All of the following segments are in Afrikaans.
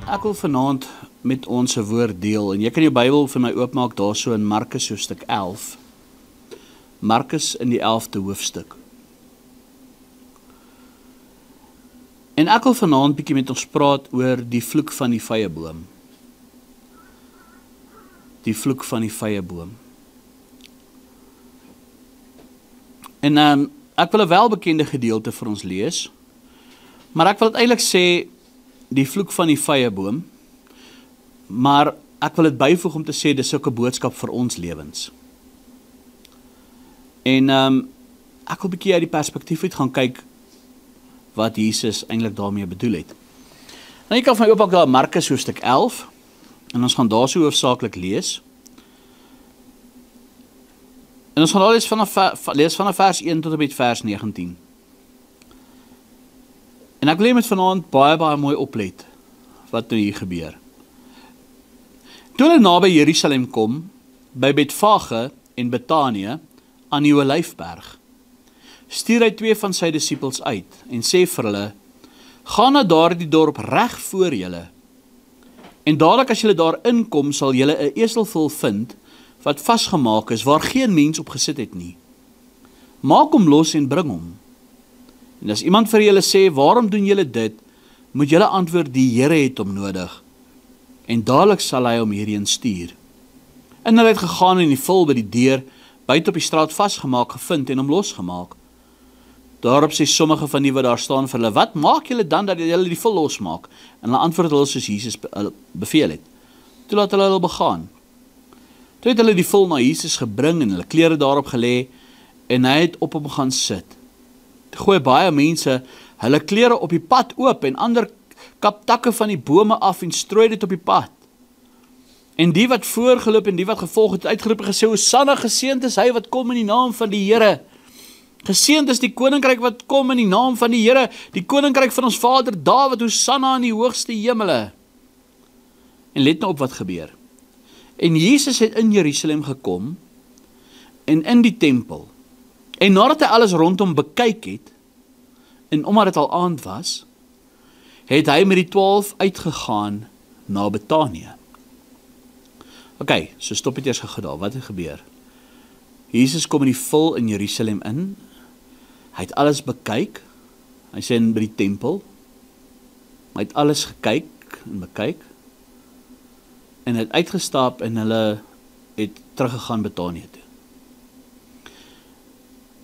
Ek wil vanaand met ons 'n woord deel en jy kan jou Bybel vir my oopmaak daar so in Markus hoofstuk 11. Markus in die 11de hoofstuk. En ek wil vanaand bietjie met ons praat oor die vloek van die vyeboom. Die vloek van die vyeboom. En ek wil 'n welbekende gedeelte vir ons lees, maar ek wil dit eintlik sê die vloek van die vyeboom, maar ek wil dit byvoeg om te sê dis ook 'n boodskap vir ons lewens. En ek wil bietjie uit die perspektief uit gaan kyk wat Jesus eintlik daarmee bedoel het. Nou jy kan van my oopmaak daar Markus hoofstuk 11 en ons gaan daar so hoofsaaklik lees. En ons gaan daar lees vanaf vers 1 tot en met vers 19. En ek wil jy met vanaand baie mooi oplet wat nou hier gebeur. Toe hulle naby Jerusalem kom, by Betfage en Betanië aan die Olyfberg, stuur hy 2 van sy disippels uit en sê vir hulle, gaan na daardie dorp reg voor julle, en dadelik as julle daar inkom, sal julle 'n eselvul vind, wat vasgemaak is, waar geen mens op gesit het nie. Maak hom los en bring hom. En as iemand vir julle sê, waarom doen julle dit, moet julle antwoord, die Here het hom nodig, en dadelik sal hy hom hierheen stuur. En hulle het gegaan en die vul by die deur, buite op die straat vasgemaak gevind en hom losgemaak. Daarop sê sommige van die wat daar staan vir hulle, wat maak julle dan dat julle die vul losmaak? En hulle antwoord hulle soos Jesus beveel het. Toe laat hulle begaan. Toe het hulle die vul na Jesus gebring en hulle klere daarop gelê, en hy het op hom gaan sit. Toe gooi baie mense hulle klere op die pad oop en ander kap takke van die bome af en strooi dit op die pad. En die wat voorgeloop en die wat gevolg het uitgeroep en gesê, Hosanna, geseënd is hy wat kom in die naam van die Here. Geseënd is die koninkryk wat kom in die naam van die Here, die koninkryk van ons Vader Dawid, Hosanna in die hoogste hemele. En let nou op wat gebeur. En Jesus het in Jerusalem gekom en in die tempel. En nadat hy alles rondom bekyk het, en omdat dit al aand was, het hy met die 12 uitgegaan na Betanië. Ok, so stop het eers gegaan daar, wat het gebeur? Jesus kom in die vul in Jerusalem in, hy het alles bekyk, hy sê by die tempel, hy het alles gekyk en bekyk, en hy het uitgestap en hulle het teruggegaan Betanië toe.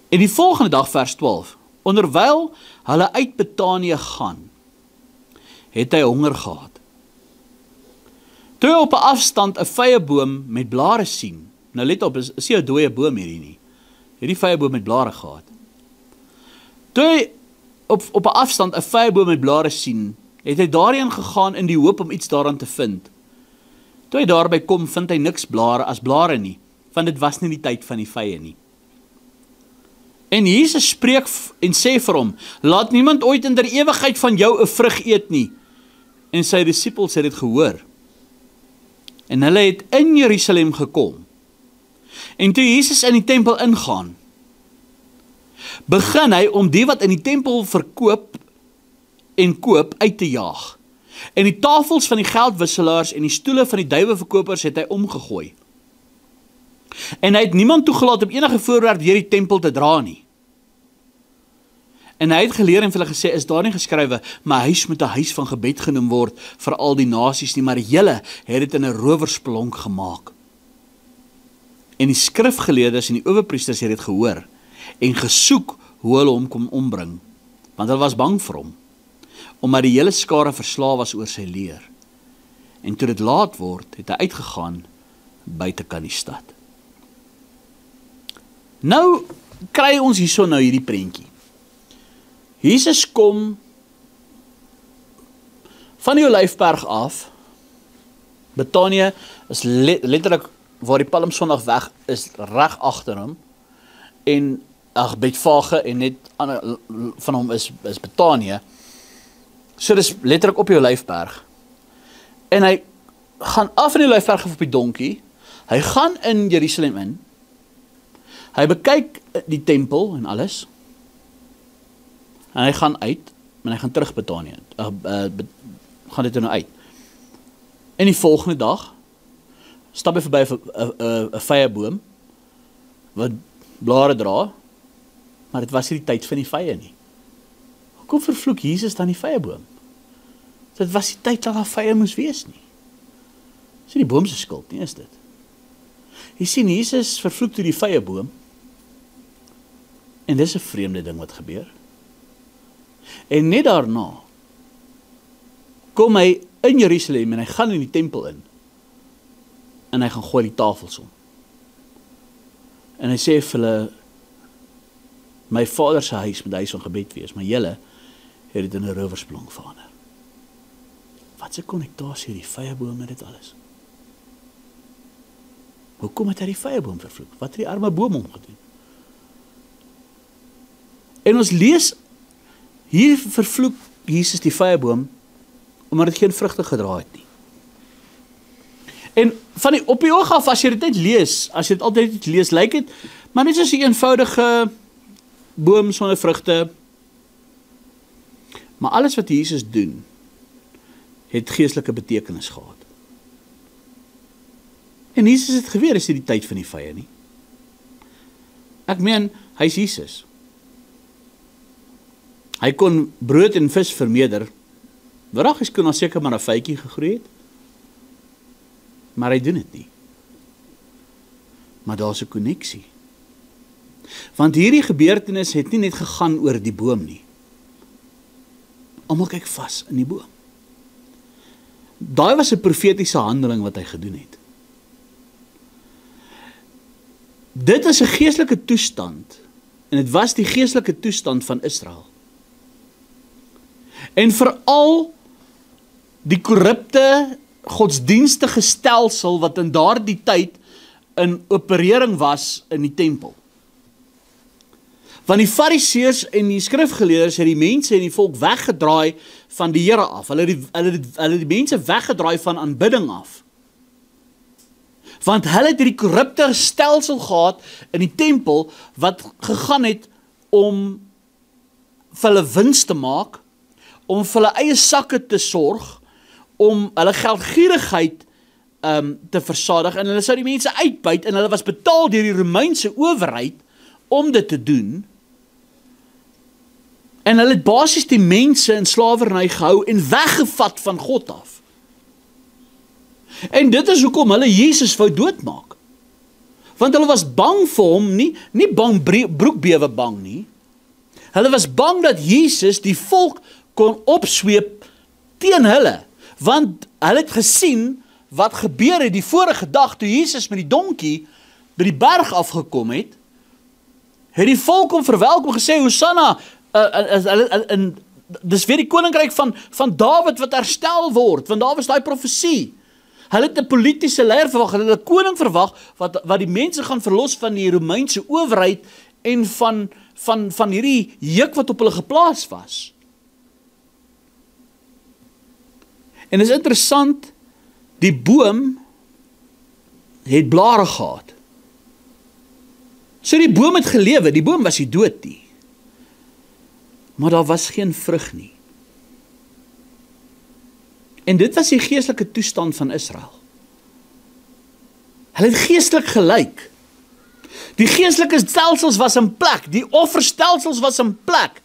En die volgende dag, vers 12, onderwyl hulle uit Betanië gaan, het hy honger gehad. Toe hy op 'n afstand 'n vyeboom met blare sien, nou let op, is nie 'n dooie boom hierdie nie, hierdie vyeboom met blare gehad. Toe hy op 'n afstand 'n vyeboom met blare sien, het hy daarheen gegaan in die hoop om iets daaraan te vind. Toe hy daarby kom, vind hy niks blare nie, want dit was nie die tyd van die vye nie. En Jesus spreek en sê vir hom, laat niemand ooit in der ewigheid van jou 'n vrug eet nie. En sy disippels het dit gehoor. En hulle het in Jerusalem gekom. En toe Jesus in die tempel ingaan, begin hy om die wat in die tempel verkoop en koop uit te jaag. En die tafels van die geldwisselaars en die stoele van die duiweverkopers het hy omgegooi. En hy het niemand toegelaat om enige voorwerp deur die tempel te dra nie. En hy het geleer en vir hulle gesê, is daar nie geskrywe, my huis moet 'n huis van gebed genoem word vir al die nasies nie, maar julle het dit in 'n rowersplonk gemaak. En die skrifgeleerdes en die owerpriesters het dit gehoor en gesoek hoe hulle hom kon ombring, want hulle was bang vir hom, omdat die hele skare verslae was oor sy leer. En toe dit laat word, het hy uitgegaan buitekant die stad. Nou kry ons hierso nou hierdie prentjie. Jesus kom van die Olyfberg af. Betanië is letterlik waar die Palmsondag weg is, reg agter hom. En Betfage en net van hom is Betanië. So dis letterlik op die Olyfberg. En hy gaan af in die Olyfberg op die donkie. Hy gaan in Jerusalem in. Hy bekyk die tempel en alles. En hy gaan uit, en hy gaan terug Betanië. Gaan dit nou uit. En die volgende dag stap hy verby 'n vyeboom wat blare dra, maar dit was nie die tyd van die vye nie. Hoekom vervloek Jesus dan die vyeboom? Dit was die tyd dat daar vye moes wees nie. Dis nie die boom se skuld nie, is dit. Jy sien, Jesus vervloek toe die vyeboom, en dis 'n vreemde ding wat gebeur. En net daarna kom hy in Jerusalem en hy gaan in die tempel in. En hy gaan gooi die tafels om. En hy sê vir hulle, my Vader se huis moet huis van gebed wees, maar julle het dit in 'n rowersplong verander. Wat 'n konnektasie die vyeboom met dit alles. Hoekom het hy die vyeboom vervloek? Wat het die arme boom omgedoen? En ons lees, hier vervloek Jesus die vyeboom, omdat dit geen vrugte gedra het nie. En op die oog af, as jy dit net lees, as jy dit altyd lees, lyk dit, maar net soos 'n eenvoudige boom sonder vrugte. Maar alles wat Jesus doen, het geestelike betekenis gehad. En Jesus het geweet, is nie die tyd van die vye nie. Ek meen, hy is Jesus. Hy kon brood en vis vermeerder. Wraggies kon daar seker maar 'n vytjie gegroei het. Maar hy doen dit nie. Maar daar's 'n koneksie. Want hierdie gebeurtenis het nie net gegaan oor die boom nie. Almal kyk vas in die boom. Daai was 'n profetiese handeling wat hy gedoen het. Dit is 'n geestelike toestand, en dit was die geestelike toestand van Israel. En veral die korrupte godsdienstige stelsel wat in daardie tyd in operering was in die tempel. Want die Fariseërs en die skrifgeleerdes het die mense en die volk weggedraai van die Here af. Hulle het die mense weggedraai van aanbidding af. Want hulle het hierdie korrupte stelsel gehad in die tempel wat gegaan het om vir hulle wins te maak, om vir hulle eie sakke te sorg, om hulle geldgierigheid te versadig, en hulle sou die mense uitbuit, en hulle was betaal deur die Romeinse owerheid om dit te doen, en hulle het basies die mense in slawerny gehou en weggevat van God af. En dit is hoekom hulle Jesus wou doodmaak. Want hulle was bang vir hom, nie bang broekbewe bang nie. Hulle was bang dat Jesus die volk kon opsweep teen hulle, want hulle het gesien wat gebeur het die vorige dag toe Jesus met die donkie by die berg afgekom het die volk hom verwelkom gesê, Hosanna, dis weer die koninkryk van Dawid wat herstel word, want daar was daai profesie. Hulle het 'n politieke leier verwag, hulle het 'n koning verwag, wat die mense gaan verlos van die Romeinse owerheid en van hierdie juk wat op hulle geplaas was. En is interessant, die boom het blare gehad. So die boom het gelewe, die boom was nie dood nie. Maar daar was geen vrug nie. En dit was die geestelike toestand van Israel. Hulle het geestelik gelyk. Die geestelike stelsels was in plek, die offerstelsels was in plek.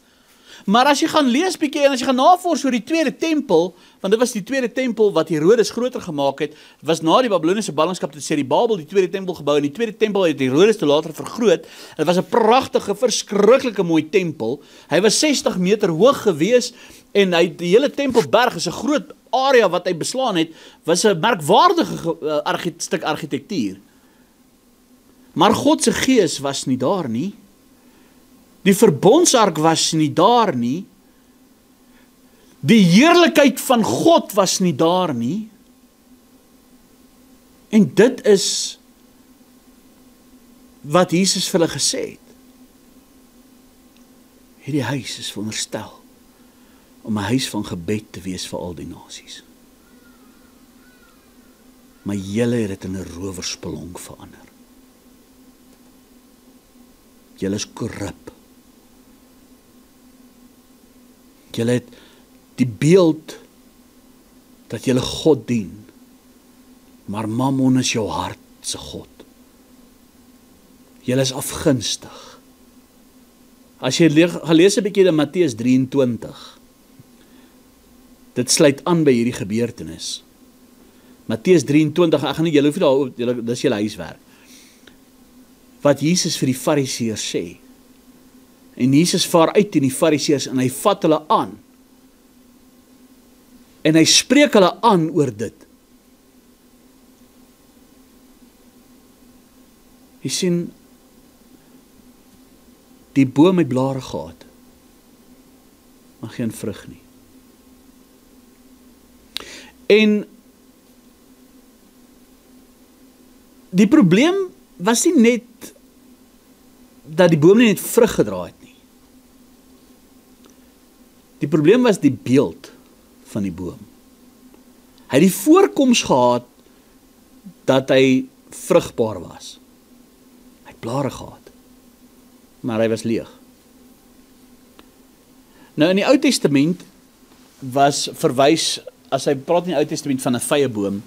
Maar as jy gaan lees bietjie en as jy gaan navors oor die tweede tempel, want dit was die tweede tempel wat Herodes groter gemaak het, was na die Babyloniese ballingskap, dit sê die Babel die tweede tempel gebou, en die tweede tempel het Herodes te later vergroot. Dit was 'n pragtige, verskriklike mooi tempel. Hy was 60 meter hoog gewees, en die hele tempelberg is 'n groot area wat hy beslaan het, was 'n merkwaardige stuk argitektuur. Maar God se gees was nie daar nie. Die verbondsark was nie daar nie. Die heerlikheid van God was nie daar nie. En dit is wat Jesus vir hulle gesê het. Hierdie huis is veronderstel om 'n huis van gebed te wees vir al die nasies. Maar julle het dit in 'n rowerspelonk verander. Julle is korrup. Julle het die beeld dat julle God dien, maar Mammon is jou hart se God. Julle is afgunstig. As jy gelees 'n bietjie in Matteus 23, dit sluit aan by hierdie gebeurtenis. Matteus 23, ek gaan nie, julle hoef nie daar, dis julle huiswerk. Wat Jesus vir die Fariseërs sê. En Jesus vaar uit teen die Fariseërs en hy vat hulle aan. En hy spreek hulle aan oor dit. Jy sien, die boom het blare gehad, maar geen vrug nie. En die probleem was nie net dat die boom nie net vrug gedra het nie. Die probleem was die beeld van die boom. Hy het die voorkoms gehad dat hy vrugbaar was. Hy het blare gehad, maar hy was leeg. Nou in die Ou Testament was verwys, as hy praat in die Ou Testament van 'n vyeboom,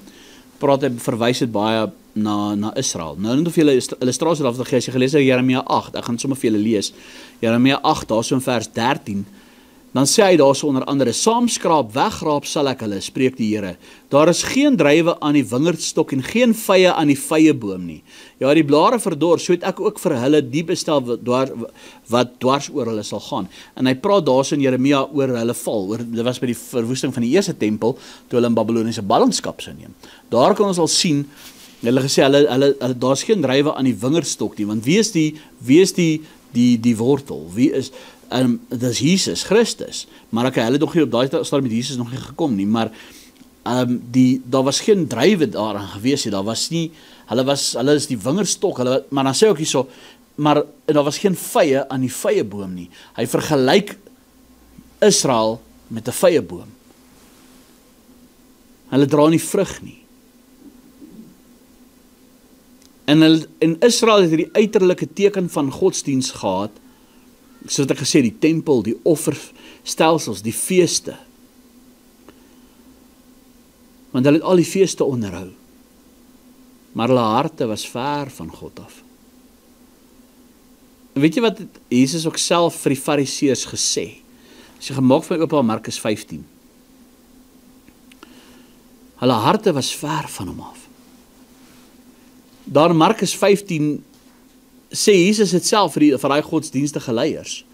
verwys dit baie na Israel. Nou net of julle illustrasie daarvan gee, as jy gelees het Jeremia 8, ek gaan sommer vir julle lees. Jeremia 8, daar so in vers 13, dan sê hy daar so onder andere, saamskraap, wegraap sal ek hulle, spreek die Here. Daar is geen druiwe aan die wingerdstok en geen vye aan die vyeboom nie. Ja, die blare verdor, so het ek ook vir hulle die bestel wat dwars oor hulle sal gaan. En hy praat daar so in Jeremia oor hulle val, dit was by die verwoesting van die eerste tempel, toe hulle in Babyloniese ballingskap sou neem. Daar kan ons al sien, hulle gesê, daar is geen druiwe aan die wingerdstok nie, want wie is die wortel? Wie is, dit is Jesus Christus, maar hulle het nog nie op daai stadium met Jesus nog nie gekom nie, maar daar was geen druiwe daaraan gewees nie, daar was nie, hulle is die wingerdstok, maar dan sê ook hierso, maar daar was geen vye aan die vyeboom nie. Hy vergelyk Israel met 'n vyeboom. Hulle dra nie vrug nie. En Israel het die uiterlike teken van godsdiens gehad, soos ek gesê, die tempel, die offerstelsels, die feeste. Want hulle het al die feeste onderhou. Maar hulle harte was ver van God af. En weet jy wat Jesus ook self vir die Fariseërs gesê? As jy gemaak van Openbaar Markus 15. Hulle harte was ver van hom af. Daar in Markus 15 sê Jesus het self vir daai godsdienstige leiers.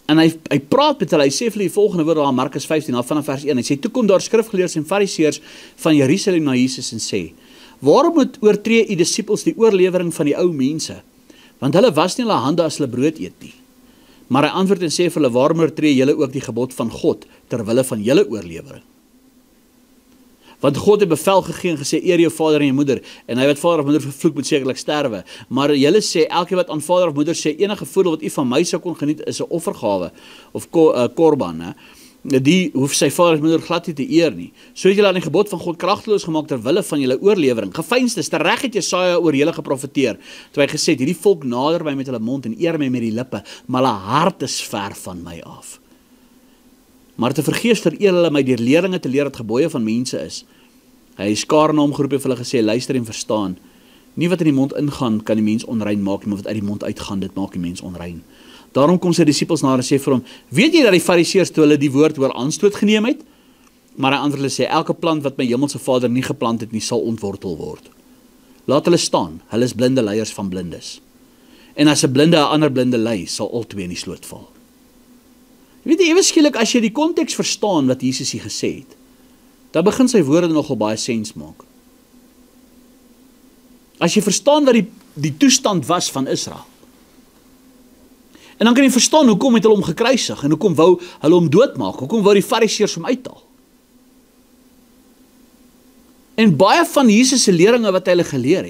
En hy praat met hulle, hy sê vir die volgende woord daar in Markus 15, vanaf vers 1, hy sê, toe kom daar skrifgeleerdes en Fariseërs van Jerusalem na Jesus en sê, waarom oortree u disippels die oorlewering van die ou mense? Want hulle was nie hulle hande as hulle brood eet nie. Maar hy antwoord en sê vir hulle, waarom oortree julle ook die gebod van God, terwille van julle oorlewering? Want God het bevel gegee en gesê, eer jou vader en jou moeder, en hy wat vader of moeder vervloek moet sekerlik sterwe. Maar julle sê, elkeen wat aan vader of moeder sê, enige voordeel wat u van my sou kon geniet, is 'n offergawe, of korban, die hoef sy vader of moeder glad nie te eer nie. So het julle aan die gebod van God kragteloos gemaak terwille van julle oorlewering. Geveinsdes, terreg het Jesaja oor julle geprofeteer, toe hy gesê het, hierdie volk nader my met hulle mond en eer my met die lippe, maar hulle hart is ver van my af. Maar te vergeefs vereer hulle my deur leringe te leer dat gebooie van mense is. Hy is skare na hom geroep en vir hulle gesê, luister en verstaan. Nie wat in die mond ingaan, kan die mens onrein maak, maar wat uit die mond uitgaan, dit maak die mens onrein. Daarom kom sy disippels na en sê vir hom, weet jy dat die Fariseërs toe hulle die woord oor aanstoot geneem het? Maar hy antwoord hulle sê, elke plant wat my hemelse Vader nie geplant het nie, sal ontwortel word. Laat hulle staan, hulle is blinde leiers van blindes. En as 'n blinde 'n ander blinde lei, sal al twee in die sloot val. Weet jy, ewe skielik, as jy die konteks verstaan wat Jesus hier gesê het, dan begin sy woorde nogal baie sens maak. As jy verstaan wat die toestand was van Israel, en dan kan jy verstaan hoekom het hulle hom gekruisig, en hoekom wou hulle hom doodmaak, hoekom wou die Fariseërs hom uithaal. En baie van Jesus se leringe wat hy hulle geleer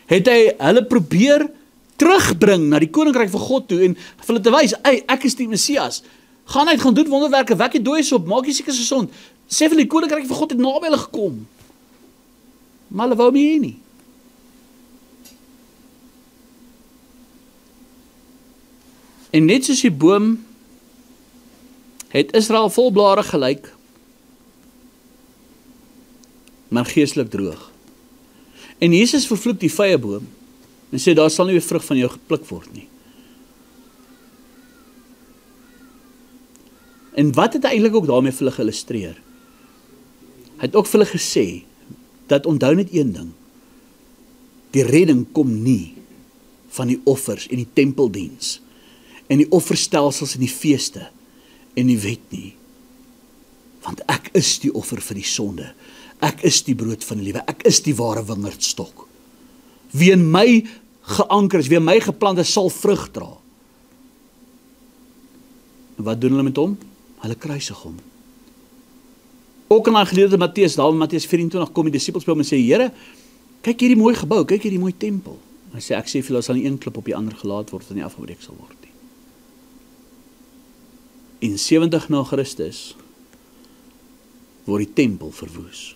het hy hulle probeer terugbring na die koninkryk van God toe, en vir hulle te wys, ek is die Messias, gaan uit, gaan doen wonderwerke, wek die dooies op, maak die siekes gesond, sê vir die koninkryk van God het naby hulle gekom, maar hulle wou nie hê nie. En net soos die boom, het Israel vol blare gelyk, maar geestelik droog. En Jesus vervloek die vyeboom en sê, daar sal nie weer vrug van jou gepluk word nie. En wat het hy eintlik ook daarmee vir hulle geillustreer? Hy het ook vir hulle gesê, dat onthou net een ding, die redding kom nie van die offers en die tempeldiens, en die offerstelsels en die feeste, en die wet nie. Want ek is die offer vir die sonde, ek is die brood van die lewe, ek is die ware wingerdstok. Wie in my geanker is, wie in my geplant is, sal vrug dra. En wat doen hulle met hom? Hulle kruisig hom. Ook in daai gedeelte Matteus, daar in Matteus 24 kom die disippels by hom en sê, Here, kyk hierdie mooi gebou, kyk hierdie mooi tempel. Hy sê, ek sê vir julle, sal nie een klip op die ander gelaat word, wat nie afgebreek sal word nie. En 70 na Christus word die tempel verwoes.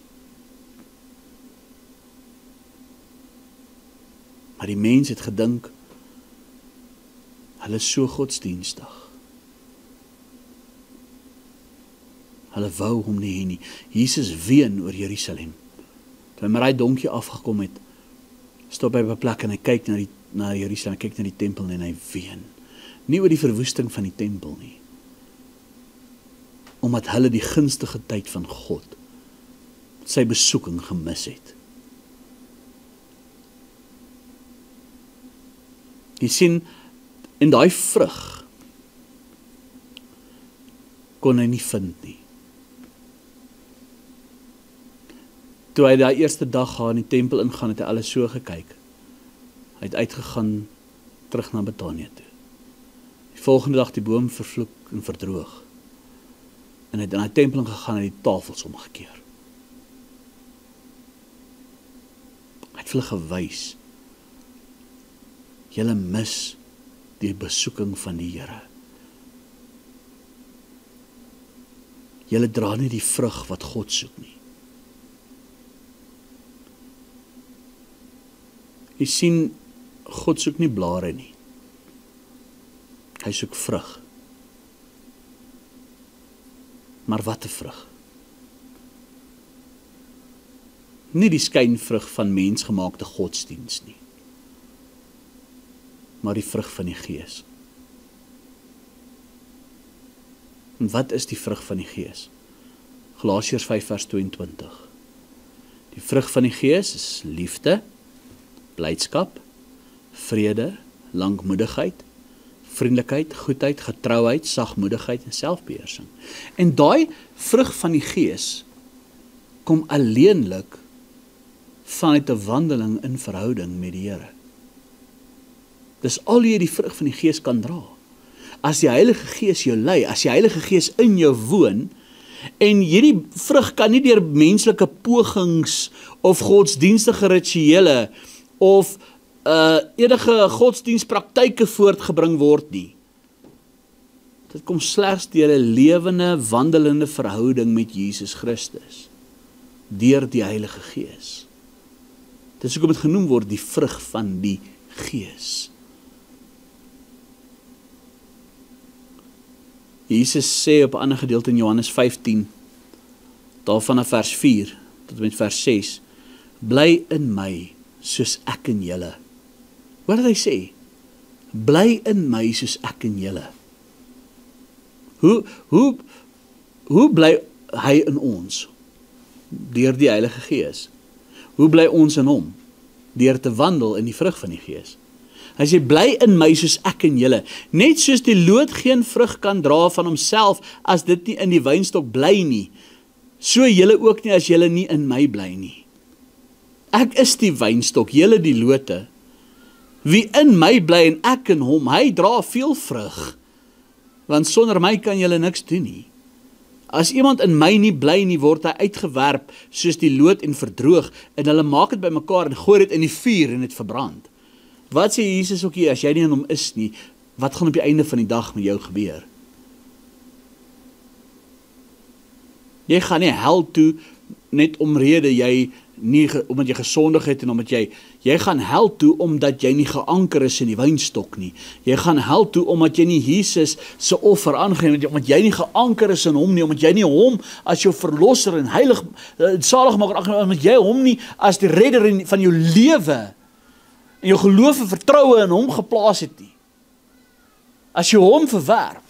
Maar die mens het gedink, hulle is so godsdienstig. Hulle wou hom nie hê nie. Jesus ween oor Jerusalem. Toe hy met daai donkie afgekom het, stop hy op 'n plek en hy kyk na Jerusalem, hy kyk na die tempel en hy ween. Nie oor die verwoesting van die tempel nie. Omdat hulle die gunstige tyd van God, sy besoeking gemis het. Jy sien, en daai vrug kon hy nie vind nie. Toe hy daai eerste dag gaan in die tempel ingaan, het hy alles so gekyk. Hy het uitgegaan terug na Betanië toe. Die volgende dag die boom vervloek en verdroog. En hy het in die tempel ingegaan en die tafels omgekeer. Hy het vir hulle gewys, julle mis die besoeking van die Here. Julle dra nie die vrug wat God soek nie. Jy sien, God soek nie blare nie. Hy soek vrug. Maar wat 'n vrug? Nie die skynvrug van mensgemaakte godsdiens nie, maar die vrug van die Gees. En wat is die vrug van die Gees? Galasiërs 5 vers 22. Die vrug van die Gees is liefde, blydskap, vrede, lankmoedigheid, vriendelikheid, goedheid, getrouheid, sagmoedigheid en selfbeheersing. En daai vrug van die Gees kom alleenlik vanuit 'n wandeling in verhouding met die Here. Dis al jy die vrug van die Gees kan dra. As die Heilige Gees jou lei, as die Heilige Gees in jou woon, en hierdie vrug kan nie deur menslike pogings of godsdienstige rituele of enige godsdienstpraktyke voortgebring word nie. Dit kom slegs deur 'n lewende, wandelende verhouding met Jesus Christus, deur die Heilige Gees. Dit is hoekom dit genoem word die vrug van die Gees. Jesus sê op 'n ander gedeelte in Johannes 15, daarvan na vers 4 tot met vers 6, bly in my soos ek in julle. Wat het hy sê? Bly in my soos ek in julle. Hoe bly hy in ons? Deur die Heilige Gees. Hoe bly ons in hom? Deur te wandel in die vrug van die Gees. Hy sê, bly in my soos ek in julle. Net soos die loot geen vrug kan dra van homself as dit nie in die wynstok bly nie, so julle ook nie as julle nie in my bly nie. Ek is die wynstok, julle die lote. Wie in my bly en ek in hom, hy dra veel vrug, want sonder my kan julle niks doen nie. As iemand in my nie bly nie, word hy uitgewerp soos die loot en verdroog, en hulle maak dit bymekaar en gooi dit in die vuur en dit verbrand. Wat sê Jesus ook hier, as jy nie in hom is nie, wat gaan op die einde van die dag met jou gebeur? Jy gaan nie hel toe net omrede jy nie, omdat jy gesondig het en omdat jy gaan hel toe omdat jy nie geanker is in die wynstok nie. Jy gaan hel toe omdat jy nie Jesus se offer aangeneem het, omdat jy nie geanker is in hom nie, omdat jy nie hom as jou verlosser en heilig, saligmaker aangeneem, omdat jy hom nie as die redder van jou lewe en jou geloof en vertroue in hom geplaas het nie. As jy hom verwerp.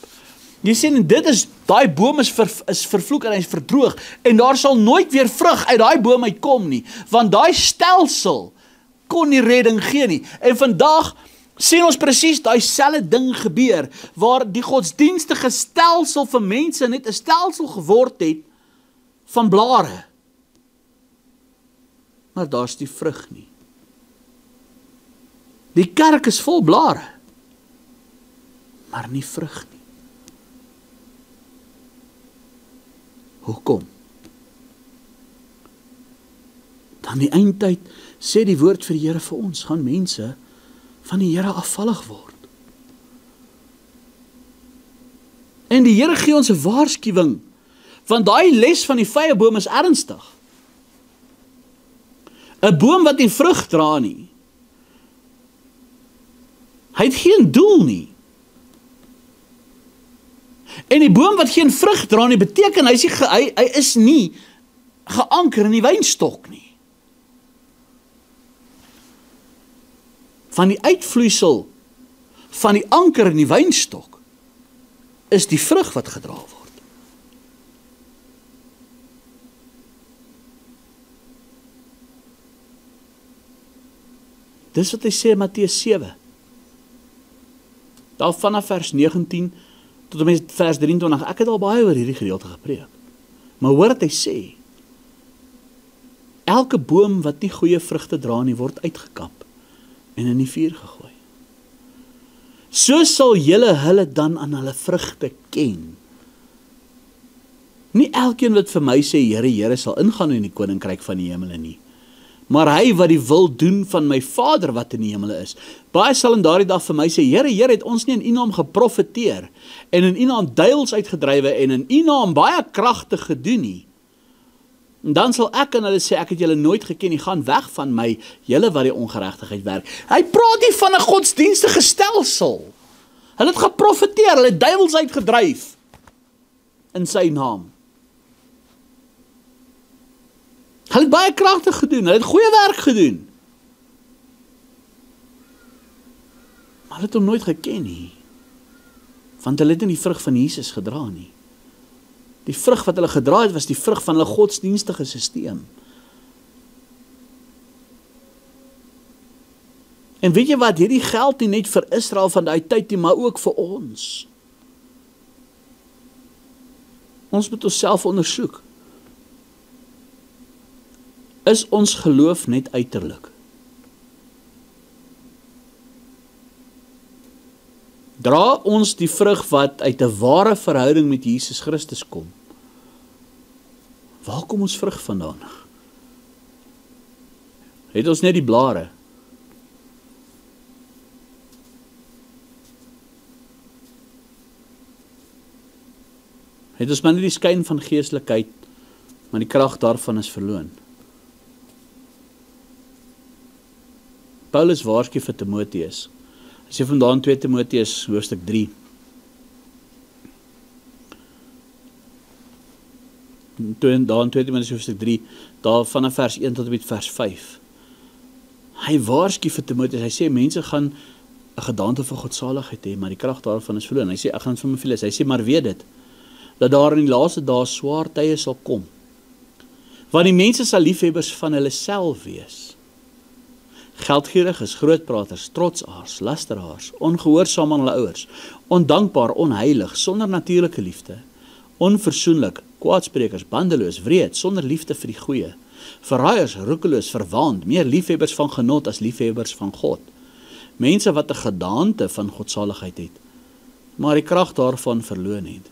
Jy sien, dit is, daai boom is vervloek en hy is verdroog, en daar sal nooit weer vrug uit daai boom uitkom nie, want daai stelsel kon nie redding gee nie. En vandag sien ons presies daai selfde ding gebeur, waar die godsdienstige stelsel vir mense net 'n stelsel geword het van blare. Maar daar's die vrug nie. Die kerk is vol blare, maar nie vrug nie. Hoekom? Dan die eindtyd sê die woord vir die Here vir ons, gaan mense van die Here afvallig word. En die Here gee ons 'n waarskuwing, want daai les van die vyeboom is ernstig. 'n Boom wat nie vrug dra nie, hy het geen doel nie. En die boom wat geen vrug dra nie, beteken hy is nie geanker in die wynstok nie. Van die uitvloeisel van die anker in die wynstok is die vrug wat gedra word. Dis wat hy sê in Matteus 7. Daar vanaf vers 19 tot en met vers 23, ek het al baie oor hierdie gedeelte gepreek. Maar hoor wat hy sê. Elke boom wat nie goeie vrugte dra nie, word uitgekap en in die vuur gegooi. So sal julle hulle dan aan hulle vrugte ken. Nie elkeen wat vir my sê, Here, Here, sal ingaan in die koninkryk van die hemele nie. Maar hy wat die wil doen van my Vader wat in die hemele is. Baie sal in daardie dag vir my sê, Here, Here, het ons nie in U naam geprofeteer en in U naam duiwels uitgedrywe en in U naam baie kragtig gedoen nie. En dan sal ek aan hulle sê, ek het julle nooit geken nie, gaan weg van my, julle wat die ongeregtigheid werk. Hy praat nie van 'n godsdienstige stelsel. Hulle het geprofeteer, hulle het duiwels uitgedryf in sy naam. Hulle het baie kragtig gedoen, hulle het goeie werk gedoen. Maar hulle het hom nooit geken nie, want hulle het nie die vrug van Jesus gedra nie. Die vrug wat hulle gedra het, was die vrug van hulle godsdienstige sisteem. En weet jy wat, hierdie geld nie net vir Israel van daai tyd nie, maar ook vir ons. Ons moet onsself ondersoek. Is ons geloof net uiterlik? Dra ons die vrug wat uit 'n ware verhouding met Jesus Christus kom? Waar kom ons vrug vandaan? Het ons net die blare? Het ons maar net die skyn van geestelikheid, maar die krag daarvan is verloon? Paulus waarsku vir Timoteus. Hy sê vandaan 2 Timoteus hoofstuk 3. Daar in 2 Timoteus hoofstuk 3, daar vanaf vers 1 tot en met vers 5. Hy waarsku vir Timoteus, hy sê mense gaan 'n gedaante van godsaligheid hê, maar die krag daarvan is verloon. Hy sê, ek gaan vir my Filis, hy sê, maar weet dit, dat daar in die laaste dae swaar tye sal kom, want die mense sal liefhebbers van hulle self wees. Geldgieriges, grootpraters, trotsaars, lasteraars, ongehoorsaam aan hulle ouers, ondankbaar, onheilig, sonder natuurlike liefde, onversoenlik, kwaadsprekers, bandeloos, wreed, sonder liefde vir die goeie, verraaiers, roekeloos, verwaand, meer liefhebbers van genot as liefhebbers van God. Mense wat 'n gedaante van godsaligheid het, maar die krag daarvan verloon het.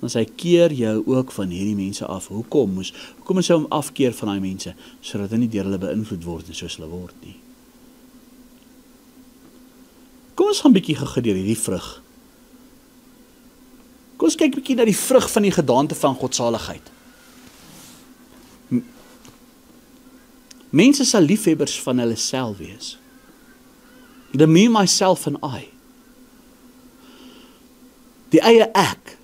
Dan sê hy, keer jou ook van hierdie mense af. Hoekom moes hy hom afkeer van daai mense, sodat hy nie deur hulle beïnvloed word en soos hulle word nie. Kom ons gaan bietjie gou deur hierdie vrug. Kom ons kyk bietjie na die vrug van die gedaante van godsaligheid. Mense sal liefhebbers van hulle self wees. The me, myself and I. Die eie ek.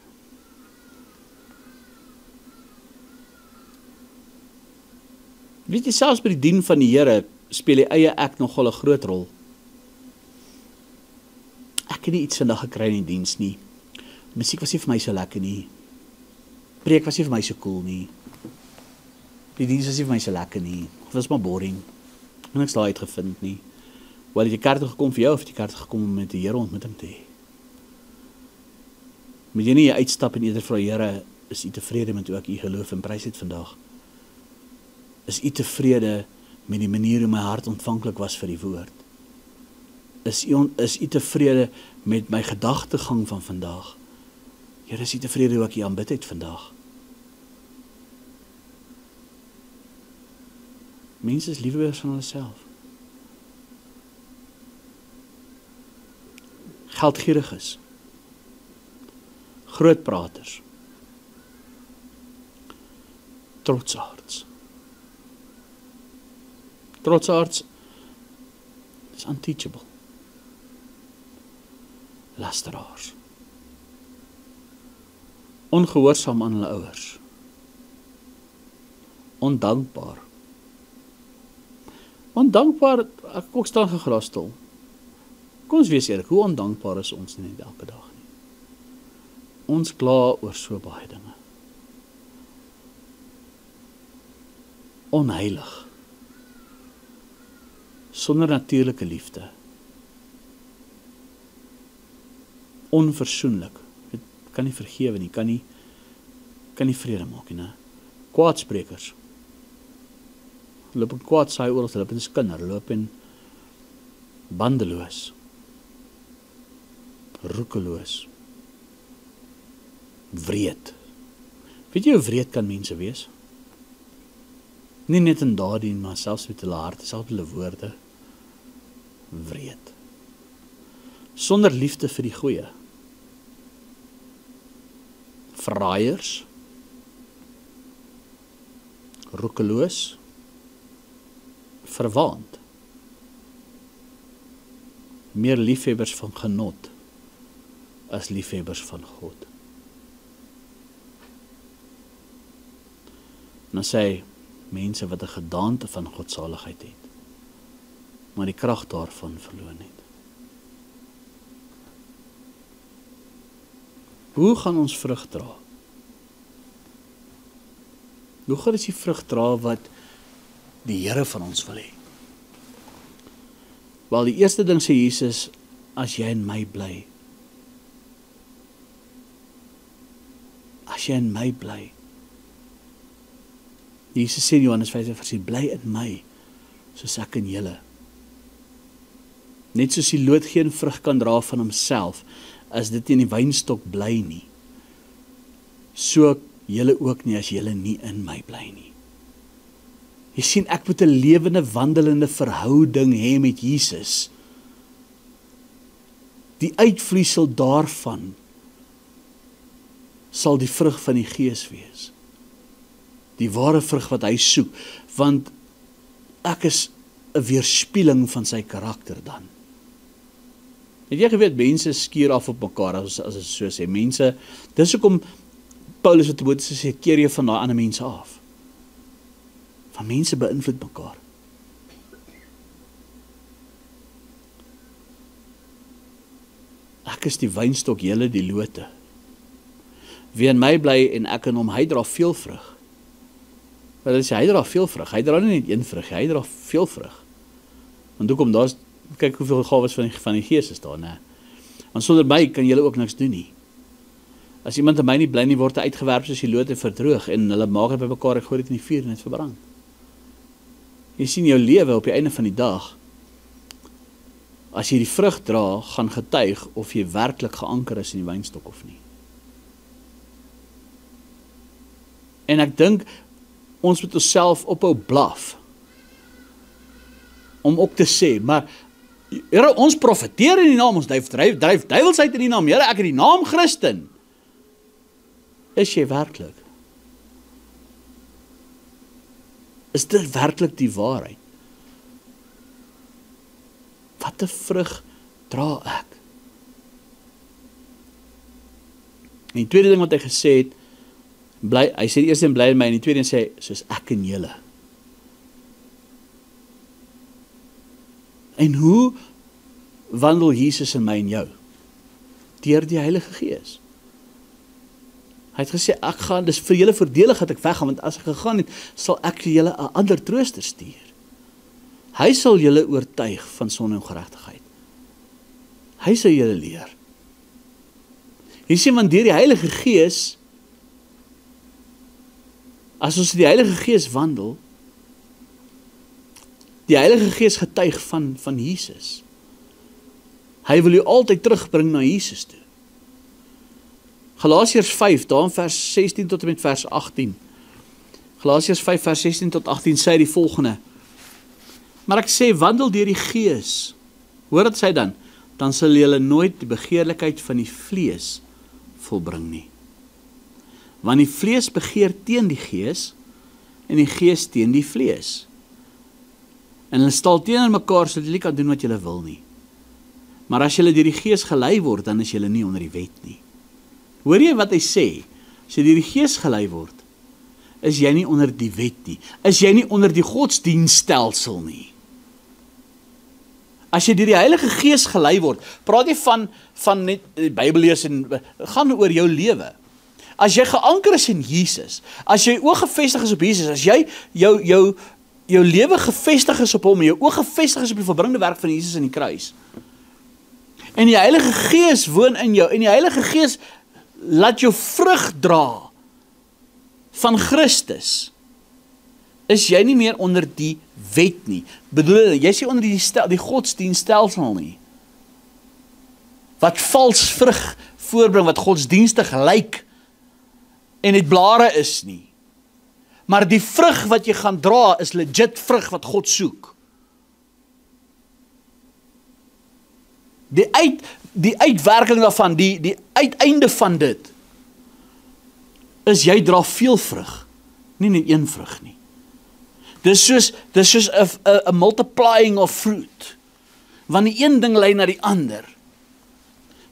Weet jy, selfs by die dien van die Here speel die eie ek nogal 'n groot rol. Ek het nie iets vandag gekry in die diens nie. Musiek was nie vir my so lekker nie. Preek was nie vir my so cool nie. Die diens was nie vir my so lekker nie. Dit was maar boring. Ek het niks daar uitgevind nie. Waar het jy kerk toe gekom vir jou of het jy kerk toe gekom om met die Here ontmoeting te hê? Moet jy nie uitstap en eerder vra, Here, is U tevrede met hoe ek U geloof en prys het vandag? Is U tevrede met die manier hoe my hart ontvanklik was vir die woord? Is U tevrede met my gedagtegang van vandag? Here, is U tevrede hoe ek U aanbid het vandag? Mense is liefhebbers van hulle self. Geldgieriges. Grootpraters. Trotsaards. Trotsaards is unteachable. Lasteraars. Ongehoorsaam aan hulle ouers. Ondankbaar. Ondankbaar, ek ook staan gegrastel. Kom ons wees eerlik, hoe ondankbaar is ons nie elke dag nie. Ons kla oor so baie dinge. Onheilig. Sonder natuurlike liefde. Onversoenlik. Kan nie vergewe nie, kan nie vrede maak nie. Kwaadsprekers. Loop en kwaad saai oor, loop en skinder, loop en bandeloos. Roekeloos. Wreed. Weet jy hoe wreed kan mense wees? Nie net in daardie, maar selfs met hulle harte, selfs met hulle woorde. Wreed. Sonder liefde vir die goeie. Verraaiers. Roekeloos. Verwaand. Meer liefhebbers van genot as liefhebbers van God. En dan sê hy, mense wat 'n gedaante van godsaligheid het, maar die krag daarvan verloor het. Hoe gaan ons vrug dra? Hoe gaan ons die vrug dra wat die Here van ons wil hê? Wel, die eerste ding sê Jesus, as jy in my bly. As jy in my bly. Jesus sê in Johannes 5:5, bly in my, soos ek in julle. Net soos die loot geen vrug kan dra van homself, as dit in die wynstok bly nie. So julle ook nie, as julle nie in my bly nie. Jy sien, ek moet 'n lewende, wandelende verhouding hê met Jesus. Die uitvloeisel daarvan sal die vrug van die Gees wees. Die ware vrug wat hy soek, want ek is 'n weerspieëling van sy karakter dan. Het jy geweet, mense skuur af op mekaar, as ek so sê, mense, dis hoekom Paulus wat Timoteus sê, keer jy van daai ander mense af. Van mense beïnvloed mekaar. Ek is die wynstok, julle die lote. Wie in my bly en ek in hom, hy dra veel vrug. Wel, hy dra veel vrug, hy dra nie net een vrug, hy dra veel vrug. Want hoekom, kyk hoeveel gawes van die Gees is daar, né? Want sonder my kan julle ook niks doen nie. As iemand in my nie bly nie, word hy uitgewerp soos die loot en verdroog, en hulle maak dit by mekaar, ek gooi dit in die vuur en dit verbrand. Jy sien, jou lewe op die einde van die dag, as jy die vrug dra, gaan getuig of jy werklik geanker is in die wynstok of nie. En ek dink, ons moet onsself ophou blaf, om ook te sê, maar, Here, ons profeteer in die naam, ons dryf duiwelsheid in die naam, Here, ek het die naam Christen. Is jy werklik? Is dit werklik die waarheid? Wat 'n vrug dra ek? En die tweede ding wat hy gesê het, hy sê die eerste en bly in my, en die tweede sê, soos ek in julle. En hoe wandel Jesus in my en jou? Deur die Heilige Gees. Hy het gesê, ek gaan, dis vir julle voordelig dat ek weggaan, want as ek gegaan het, sal ek vir julle 'n ander trooster stuur. Hy sal julle oortuig van sonde en geregtigheid. Hy sal julle leer. Jy sien, want deur die Heilige Gees, as ons die Heilige Gees wandel, die Heilige Gees getuig van Jesus. Hy wil jou altyd terugbring na Jesus toe. Galasiërs 5, daar in vers 16 tot en met vers 18. Galasiërs 5 vers 16 tot 18 sê die volgende: Maar ek sê, wandel deur die Gees. Hoor wat sê dan? Dan sal julle nooit die begeerlikheid van die vlees volbring nie. Want die vlees begeer teen die Gees en die Gees teen die vlees. En hulle stal teenoor mekaar sodat julle nie kan doen wat julle wil nie. Maar as julle deur die Gees gelei word, dan is julle nie onder die wet nie. Hoor jy wat hy sê? As jy deur die Gees gelei word, is jy nie onder die wet nie. Is jy nie onder die godsdienststelsel nie. As jy deur die Heilige Gees gelei word, praat jy van net die Bybel lees en gaan oor jou lewe. As jy geanker is in Jesus, as jy oog gefestig is op Jesus, as jy jou lewe gefestig is op hom, en jou oog gefestig is op die volbringde werk van Jesus in die kruis, en die Heilige Gees woon in jou, en die Heilige Gees laat jou vrug dra van Christus, is jy nie meer onder die wet nie. Bedoel, jy is nie onder die godsdienststelsel nie. Wat vals vrug voorbring, wat godsdienstig lyk, en het blare is nie. Maar die vrug wat jy gaan dra, is legit vrug wat God soek. Die uitwerking daarvan, die uiteinde van dit, is jy dra veel vrug, nie net een vrug nie. Dis soos 'n multiplying of fruit, want die een ding lei na die ander.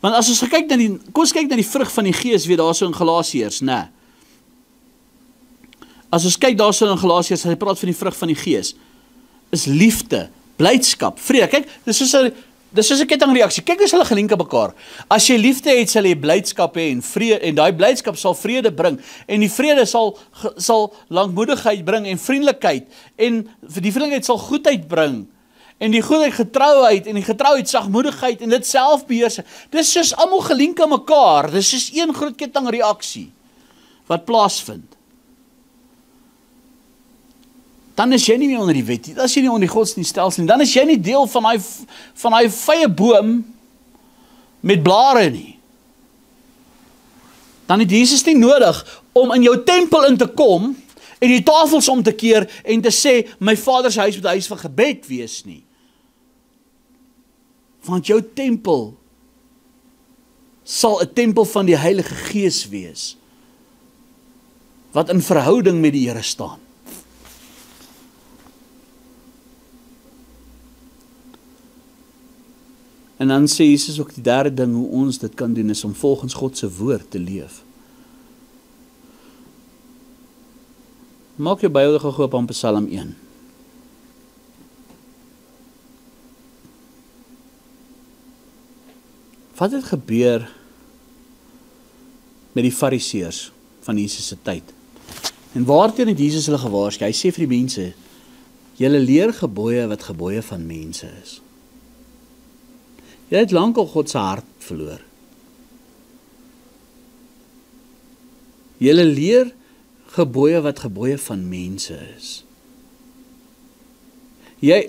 Want as ons kyk kom ons kyk na die vrug van die Gees, weer daar so in Galasiërs, né? As ons kyk daar so in Galasiërs, hy praat van die vrug van die Gees, is liefde, blydskap, vrede. Kyk, dis soos 'n kettingreaksie. Kyk, dis hulle gelink aan mekaar. As jy liefde het, sal jy blydskap hê en vrede, en daai blydskap sal vrede bring, en die vrede sal lankmoedigheid bring en vriendelikheid, en die vriendelikheid sal goedheid bring, en die goedheid getrouheid, en die getrouheid sagmoedigheid, en dit selfbeheersing. Dis soos almal gelink aan mekaar. Dis soos een groot kettingreaksie wat plaasvind. Dan is jy nie meer onder die wet nie, dan is jy nie onder die godsdienststelsel nie, dan is jy nie deel van daai vye boom met blare nie. Dan het Jesus nie nodig om in jou tempel in te kom en die tafels om te keer en te sê, my Vader se huis moet 'n huis van gebed wees nie. Want jou tempel sal 'n tempel van die Heilige Gees wees, wat in verhouding met die Here staan. En dan sê Jesus ook die derde ding hoe ons dit kan doen, is om volgens God se woord te leef. Maak jou Bybel gou op aan Psalm 1. Wat het gebeur met die Fariseërs van Jesus se tyd? En waarteen het Jesus hulle gewaarsku? Hy sê vir die mense, julle leer gebooie wat gebooie van mense is. Jy het lankal God se hart verloor. Julle leer gebooie wat gebooie van mense is.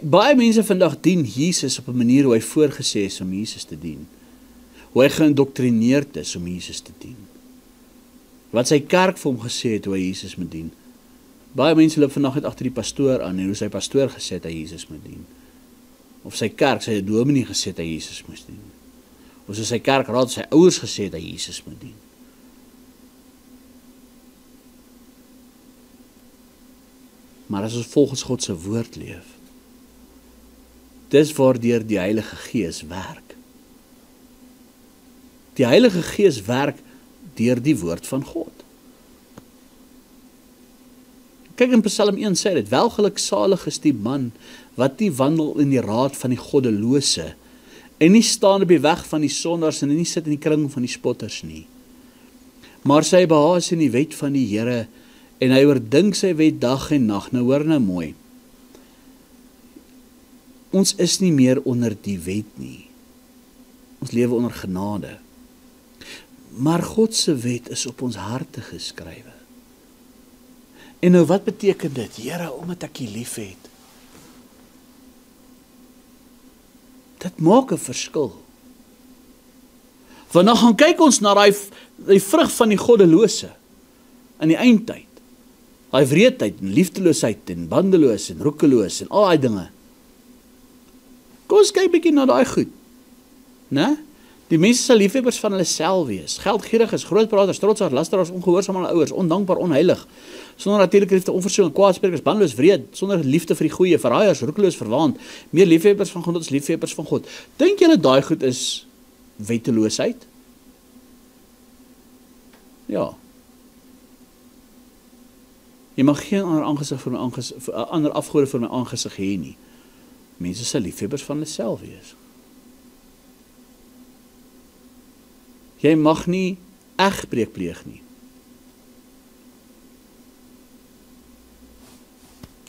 Baie mense vandag dien Jesus op 'n manier hoe hy voorgesê is om Jesus te dien. Hoe hy geïndoktrineerd is om Jesus te dien. Wat sy kerk vir hom gesê het hoe hy Jesus moet dien. Baie mense loop vandag net agter die pastoor aan en hoe sy pastoor gesê het hy Jesus moet dien. Of sy kerk, sy dominee gesê het hy Jesus moes dien. Of sy kerkraad, sy ouers gesê het hy Jesus moet dien. Maar as ons volgens God se woord leef, dis waardeur die Heilige Gees werk. Die Heilige Gees werk deur die woord van God. Kyk in Psalm 1 sê dit, welgeluksalig is die man wat nie wandel in die raad van die goddelose en nie staan op die weg van die sondaars en nie sit in die kring van die spotters nie. Maar sy behaag in die wet van die Here en hy oordink sy wet dag en nag. Nou hoor nou mooi. Ons is nie meer onder die wet nie. Ons lewe onder genade. Maar God se wet is op ons harte geskrywe. En nou wat beteken dit? Here, omdat ek U liefhet. Dit maak 'n verskil. Want dan gaan kyk ons na die vrug van die goddelose in die eindtyd. Daai wreedheid en liefdeloosheid en bandeloos en roekeloos en al daai dinge. Kom ons kyk bietjie na daai goed. Né? Die mense sal liefhebbers van hulle self wees. Geldgieriges, grootpraters, trotsaars, lasteraars, ongehoorsaam aan hulle ouers, ondankbaar, onheilig, sonder natuurlike liefde, onversoenlik, kwaadsprekers, bandeloos, wreed, sonder liefde vir die goeie, verraaiers, roekeloos, verwaand, meer liefhebbers van God as liefhebbers van God. Dink julle daai goed is wetteloosheid? Ja. Jy mag geen ander afgode vir my aangesig hê nie. Mense sal liefhebbers van hulle self wees. Jy mag nie egbreek pleeg nie.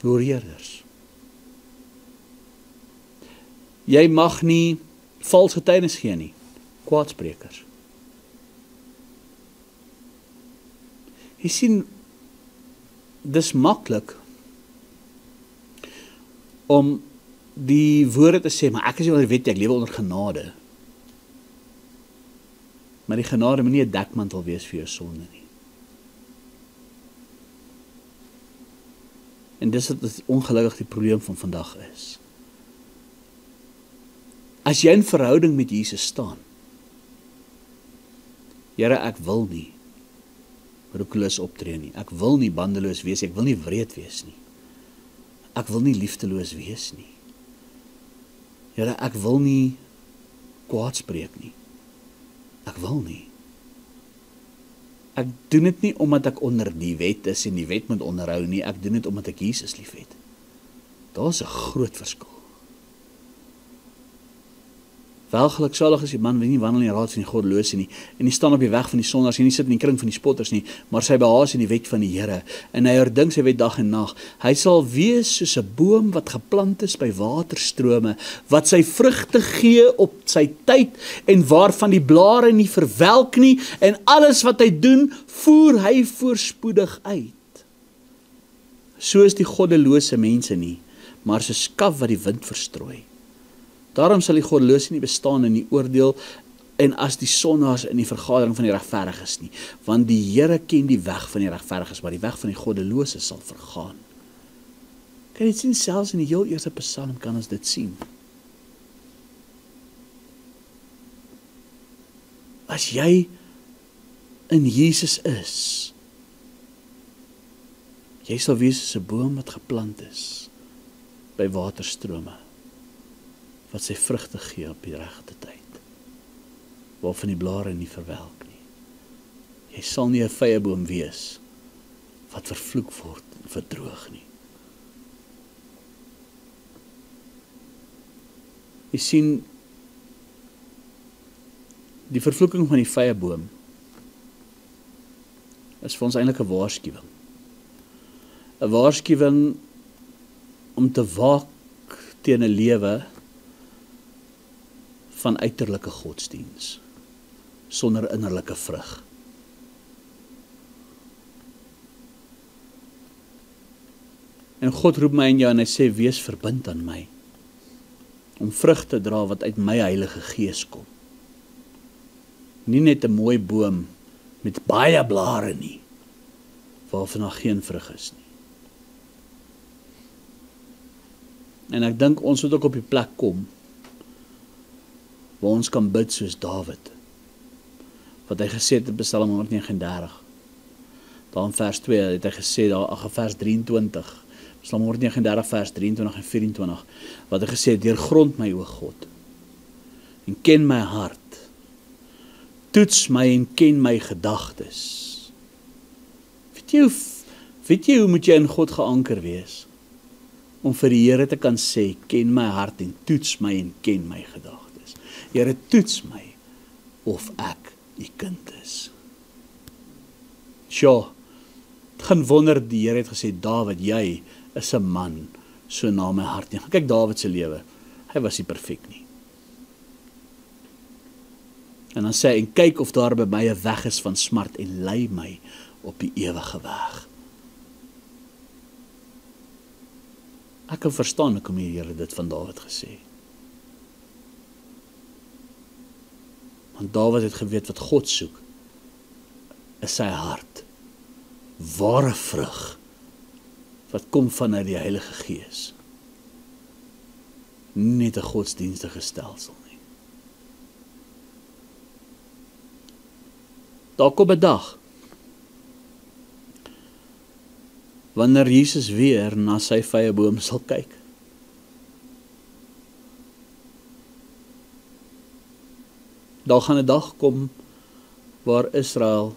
Hoereerders. Jy mag nie vals getuienis gee nie. Kwaadsprekers. Jy sien, dis maklik om die woorde te sê, maar ek is nie onder die wet, ek lewe onder genade. Maar die genade moet nie 'n dekmantel wees vir jou sonde nie. En dis wat ongelukkig die probleem van vandag is. As jy in verhouding met Jesus staan, Here, ek wil nie roekeloos optree nie. Ek wil nie bandeloos wees, ek wil nie wreed wees nie. Ek wil nie liefdeloos wees nie. Here, ek wil nie kwaad spreek nie. Ek wil nie. Ek doen dit nie omdat ek onder die wet is en die wet moet onderhou nie, ek doen dit omdat ek Jesus liefhet. Daar's 'n groot verskil. Welgeluksalig is die man wie nie wandel in die raad van die goddelose nie, en nie staan op die weg van die sondaars, en nie sit in die kring van die spotters nie, maar sy behaag in die wet van die Here, en hy oordink sy wet dag en nag. Hy sal wees soos 'n boom wat geplant is by waterstrome, wat sy vrugte gee op sy tyd, en waarvan die blare nie verwelk nie, en alles wat hy doen, voer hy voorspoedig uit. So is die goddelose mense nie, maar so skaf wat die wind verstrooi. Daarom sal die goddelose nie bestaan in die oordeel en as die sondaars in die vergadering van die regverdiges nie, want die Here ken die weg van die regverdiges, maar die weg van die goddelose sal vergaan. Kan jy dit sien, selfs in die heel eerste Psalm kan ons dit sien. As jy in Jesus is, jy sal wees soos 'n boom wat geplant is by waterstrome, wat sy vrugte gee op die regte tyd, waarvan die blare nie verwelk nie. Jy sal nie 'n vyeboom wees wat vervloek word en verdroog nie. Jy sien, die vervloeking van die vyeboom is vir ons eintlik 'n waarskuwing. 'n Waarskuwing om te waak teen 'n lewe van uiterlike godsdiens, sonder innerlike vrug. En God roep my en jou en hy sê, wees verbind aan my, om vrug te dra wat uit my Heilige Gees kom. Nie net 'n mooi boom met baie blare nie, waarvan daar geen vrug is nie. En ek dink ons moet ook op die plek kom, waar ons kan bid soos Dawid, wat hy gesê het in Psalm 139, daar in vers 2 het hy gesê, daar in vers 23, Psalm 139 vers 23 en 24, wat hy gesê het, deurgrond my o God, en ken my hart, toets my en ken my gedagtes. Weet jy hoe moet jy in God geanker wees? Om vir die Here te kan sê, ken my hart en toets my en ken my gedagtes. Here, toets my of ek die kind is. Sjoe, geen wonder die Here het gesê, Dawid, jy is 'n man so na my hart nie. Kyk Dawid se lewe, hy was nie perfek nie. En dan sê hy, en kyk of daar by my 'n weg is van smart en lei my op die ewige weg. Ek kan verstaan hoekom die Here dit van Dawid gesê. Want Dawid het geweet wat God soek, is sy hart. Ware vrug, wat kom vanuit die Heilige Gees. Nie net 'n godsdienstige stelsel nie. Daar kom 'n dag, wanneer Jesus weer na sy vyeboom sal kyk. Daar gaan 'n dag kom, waar Israel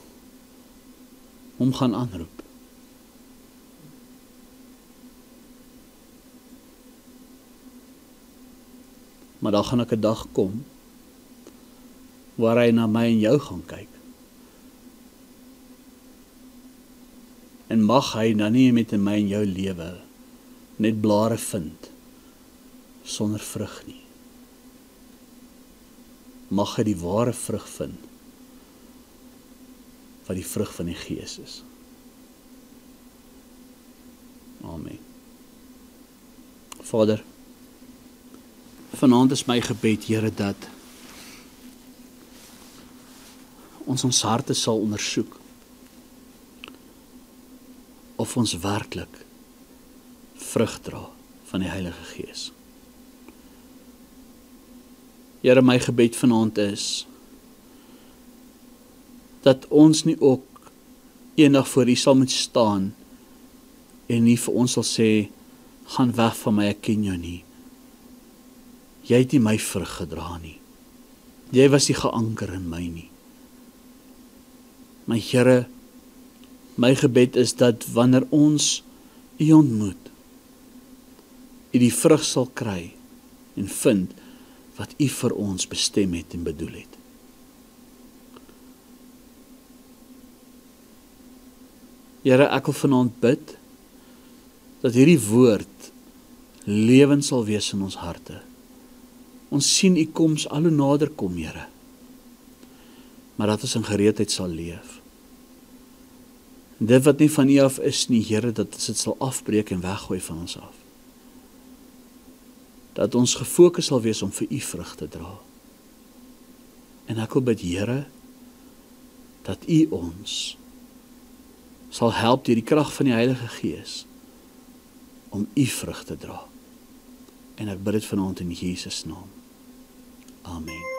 hom gaan aanroep. Maar daar gaan ook 'n dag kom, waar hy na my en jou gaan kyk. En mag hy dan nie met in my en jou lewe net blare vind, sonder vrug nie. Mag hy die ware vrug vind, wat die vrug van die Gees is. Amen. Vader, vanaand is my gebed, Here, dat ons harte sal ondersoek, of ons werklik vrug dra van die Heilige Gees. Here, my gebed vanaand is, dat ons nie ook eendag voor U sal moet staan, en nie vir ons sal sê, gaan weg van my, ek ken jou nie. Jy het nie my vrug gedra nie. Jy was nie geanker in my nie. My Here, my gebed is dat wanneer ons U ontmoet, U die vrug sal kry en vind wat U vir ons bestem het en bedoel het. Here, ek wil vanaand bid dat hierdie woord lewend sal wees in ons harte. Ons sien U koms al hoe nader kom, Here, maar dat ons in gereedheid sal leef. Dit wat nie van U af is nie, Here, dat ons dit sal afbreek en weggooi van ons af. Dat ons gefokus sal wees om vir U vrug te dra. En ek wil bid, Here, dat U ons sal help deur die krag van die Heilige Gees om U vrug te dra. En ek bid dit vanaand in Jesus naam. Amen.